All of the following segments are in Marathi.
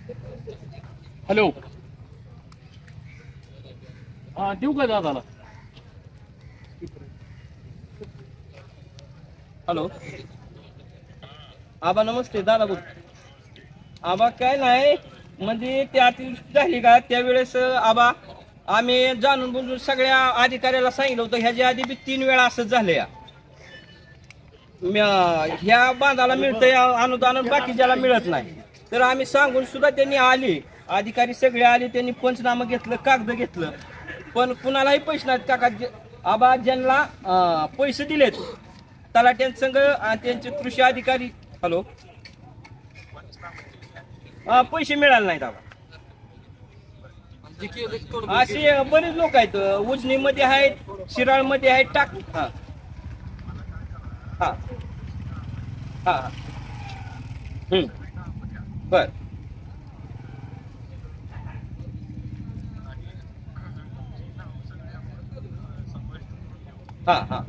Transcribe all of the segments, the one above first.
हॅलो, हा देऊ का दादाला? हॅलो आबा, नमस्ते. दादा बोल. आबा काय नाही, म्हणजे त्या अतिवृष्टी झाली का त्यावेळेस आबा आम्ही जाणून बुजून सगळ्या अधिकाऱ्याला सांगितलं होतं. ह्याच्या आधी बी 3 वेळा असंच झालं या. ह्या बांधाला मिळतंय अनुदान, बाकीच्याला मिळत नाही. तर आम्ही सांगून सुद्धा त्यांनी आले, अधिकारी सगळे आले, त्यांनी पंचनामा घेतलं, कागद घेतलं, पण कुणालाही पैसे नाहीत. काका आबा ज्यांना पैसे दिलेत तलाट्यांसंग त्यांचे कृषी अधिकारी, हॅलो, पैसे मिळाले नाहीत आबा. असे बरेच लोक आहेत, उजनीमध्ये आहेत, शिराळमध्ये आहेत, टाक. हा हा हा बर. हा हा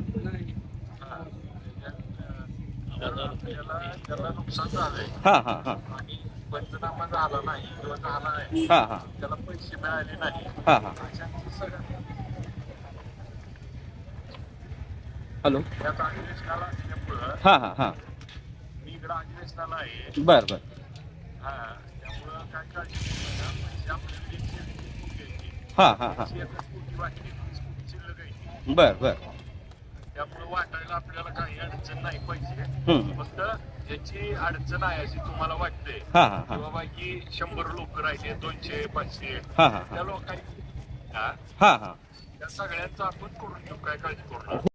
त्याला नुकसान झालंय हा हा हा आणि पंचनामा झाला नाही किंवा झाला नाही, हा हा त्याला पैसे मिळाले नाही, हा हा अशांची सगळ्या हॅलो, त्यात अधिवेशनाला असल्यामुळं हा हा हा मी इकडं अधिवेशनाला आहे. बर बर. हा, त्यामुळं काय काळजी करू नका. पैसे आपल्याला 130 कोटी घ्यायचे, हा हा हा 101 कोटी वाटते, 30 कोटी शिल्लक आहे. बर बर. त्यामुळे वाटायला आपल्याला काही अडचण नाही. पैसे हम्म. फक्त याची अडचण आहे अशी तुम्हाला वाटते हा हा की हा बाबा की 100 लोक राहिले, 200 500 हा हा त्या लोकांनी हा हा त्या सगळ्यांचं आपण करून घेऊ, काय काळजी करू नका.